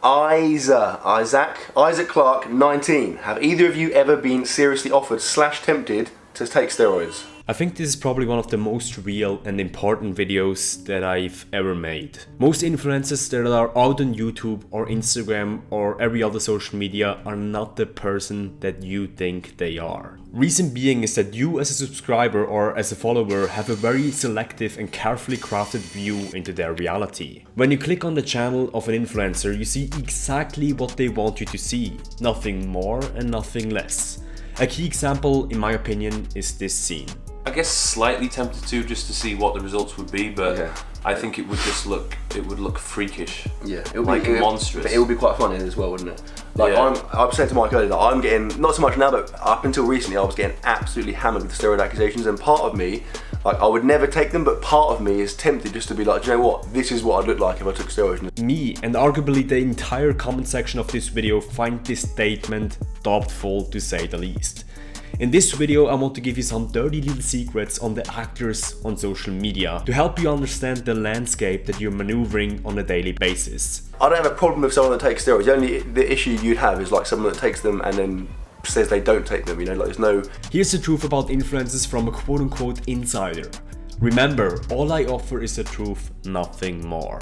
Isaac Clark, 19. Have either of you ever been seriously offered / tempted to take steroids? I think this is probably one of the most real and important videos that I've ever made. Most influencers that are out on YouTube or Instagram or every other social media are not the person that you think they are. Reason being is that you as a subscriber or as a follower have a very selective and carefully crafted view into their reality. When you click on the channel of an influencer, you see exactly what they want you to see, nothing more and nothing less. A key example, in my opinion, is this scene. I guess slightly tempted to, just to see what the results would be, but yeah. I think it would look freakish. Yeah, it would be monstrous. But it would be quite funny as well, wouldn't it? Like yeah. I was saying to Mike earlier that I'm getting, not so much now, but up until recently I was getting absolutely hammered with steroid accusations, and part of me, like I would never take them, but part of me is tempted just to be like, do you know what, this is what I'd look like if I took steroids. Me and arguably the entire comment section of this video find this statement doubtful, to say the least. In this video I want to give you some dirty little secrets on the actors on social media to help you understand the landscape that you're maneuvering on a daily basis. I don't have a problem with someone that takes steroids. Only the issue you'd have is like someone that takes them and then says they don't take them, you know, like there's no... Here's the truth about influencers from a quote-unquote insider. Remember, all I offer is the truth, nothing more.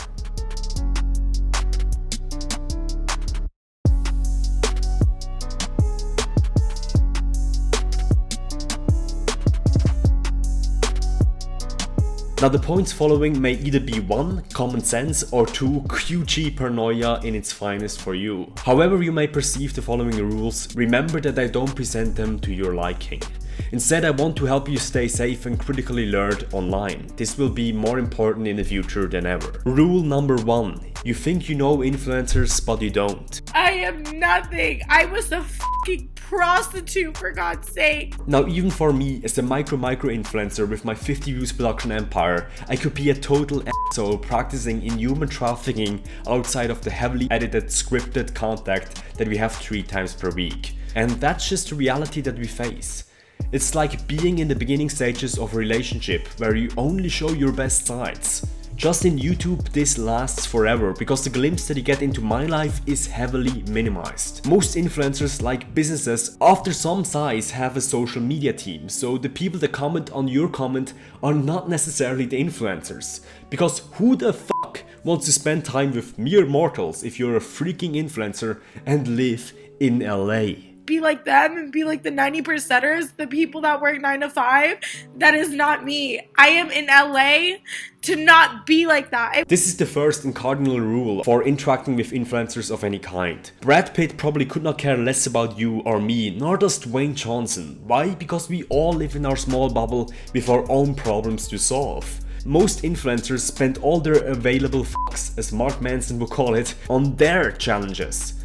Now the points following may either be 1, common sense, or 2, QG paranoia in its finest for you. However you may perceive the following rules, remember that I don't present them to your liking. Instead, I want to help you stay safe and critically alert online. This will be more important in the future than ever. Rule number 1. You think you know influencers, but you don't. I am nothing. I was a fucking prostitute, for God's sake. Now, even for me, as a micro influencer with my 50 views production empire, I could be a total asshole practicing in human trafficking outside of the heavily edited scripted content that we have 3 times per week. And that's just the reality that we face. It's like being in the beginning stages of a relationship where you only show your best sides. Just in YouTube this lasts forever because the glimpse that you get into my life is heavily minimized. Most influencers, like businesses, after some size have a social media team, so the people that comment on your comment are not necessarily the influencers. Because who the fuck wants to spend time with mere mortals if you're a freaking influencer and live in LA? Be like them and be like the 90%ers, the people that work 9 to 5. That is not me. I am in LA to not be like that. This is the first and cardinal rule for interacting with influencers of any kind. Brad Pitt probably could not care less about you or me, nor does Dwayne Johnson. Why? Because we all live in our small bubble with our own problems to solve. Most influencers spend all their available fucks, as Mark Manson would call it, on their challenges.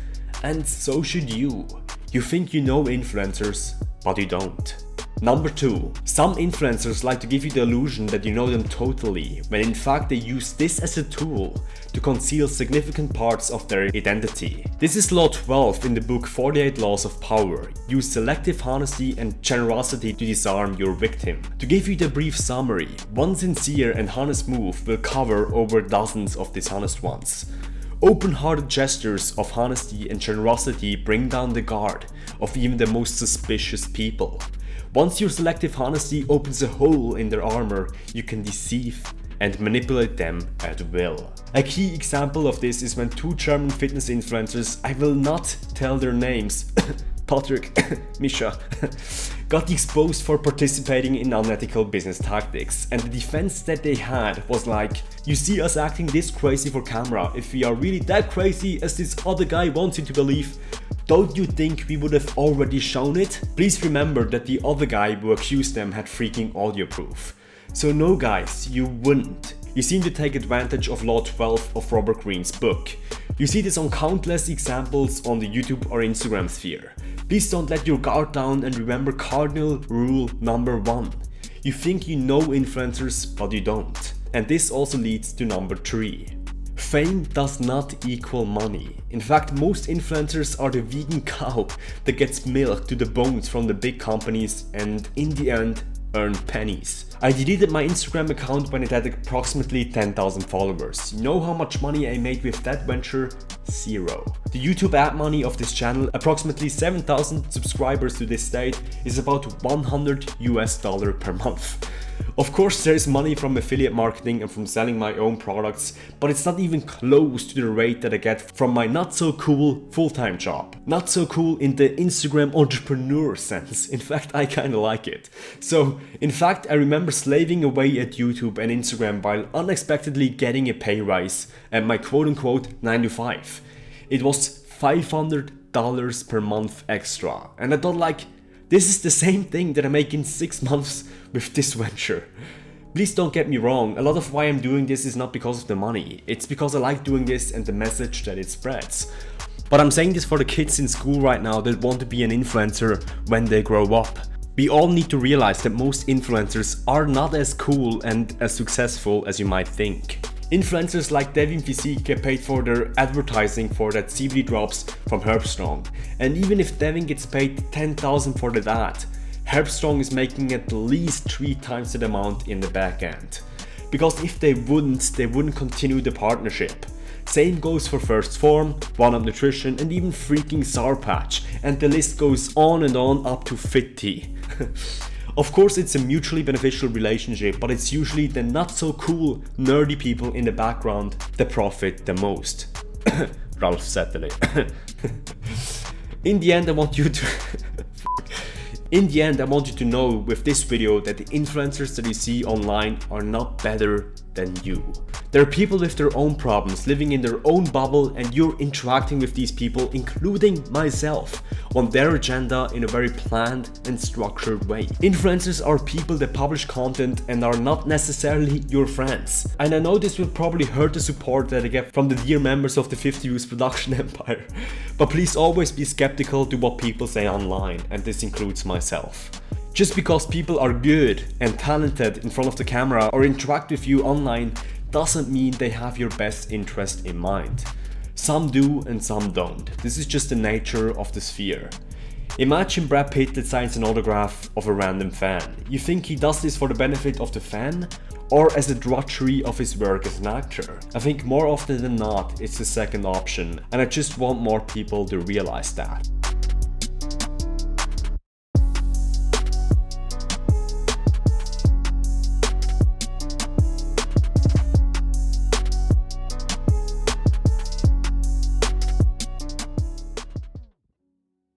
And so should you. You think you know influencers, but you don't. Number 2. Some influencers like to give you the illusion that you know them totally, when in fact they use this as a tool to conceal significant parts of their identity. This is Law 12 in the book 48 Laws of Power. Use selective honesty and generosity to disarm your victim. To give you the brief summary, one sincere and honest move will cover over dozens of dishonest ones. Open-hearted gestures of honesty and generosity bring down the guard of even the most suspicious people. Once your selective honesty opens a hole in their armor, you can deceive and manipulate them at will. A key example of this is when 2 German fitness influencers, I will not tell their names, Patrick, Misha, got exposed for participating in unethical business tactics, and the defense that they had was like, you see us acting this crazy for camera, if we are really that crazy as this other guy wants you to believe, don't you think we would have already shown it? Please remember that the other guy who accused them had freaking audio proof. So no guys, you wouldn't. You seem to take advantage of Law 12 of Robert Greene's book. You see this on countless examples on the YouTube or Instagram sphere. Please don't let your guard down and remember cardinal rule number 1. You think you know influencers, but you don't. And this also leads to number 3. Fame does not equal money. In fact, most influencers are the vegan cow that gets milked to the bones from the big companies and in the end earn pennies. I deleted my Instagram account when it had approximately 10,000 followers. You know how much money I made with that venture? Zero. The YouTube ad money of this channel, approximately 7,000 subscribers to this date, is about $100 per month. Of course, there is money from affiliate marketing and from selling my own products, but it's not even close to the rate that I get from my not so cool full-time job. Not so cool in the Instagram entrepreneur sense. In fact, I kinda like it. So, in fact, I remember slaving away at YouTube and Instagram while unexpectedly getting a pay rise at my quote-unquote 9 to 5. It was $500 per month extra, and I thought like, this is the same thing that I make in 6 months with this venture. Please don't get me wrong, a lot of why I'm doing this is not because of the money, it's because I like doing this and the message that it spreads. But I'm saying this for the kids in school right now that want to be an influencer when they grow up. We all need to realize that most influencers are not as cool and as successful as you might think. Influencers like Devin Physique get paid for their advertising for that CBD drops from Herbstrong. And even if Devin gets paid 10,000 for that ad, Herbstrong is making at least 3 times that amount in the back end. Because if they wouldn't continue the partnership. Same goes for First Form, One Up Nutrition, and even freaking Sour Patch, and the list goes on and on up to Fit Tea. Of course, it's a mutually beneficial relationship, but it's usually the not so cool, nerdy people in the background that profit the most. Ralph Setterly. In the end, I want you to know with this video that the influencers that you see online are not better than you. There are people with their own problems, living in their own bubble, and you're interacting with these people, including myself, on their agenda in a very planned and structured way. Influencers are people that publish content and are not necessarily your friends. And I know this will probably hurt the support that I get from the dear members of the 50 Views production empire, but please always be skeptical to what people say online, and this includes myself. Just because people are good and talented in front of the camera or interact with you online doesn't mean they have your best interest in mind. Some do and some don't. This is just the nature of the sphere. Imagine Brad Pitt that signs an autograph of a random fan. You think he does this for the benefit of the fan or as a drudgery of his work as an actor? I think more often than not it's the second option, and I just want more people to realize that.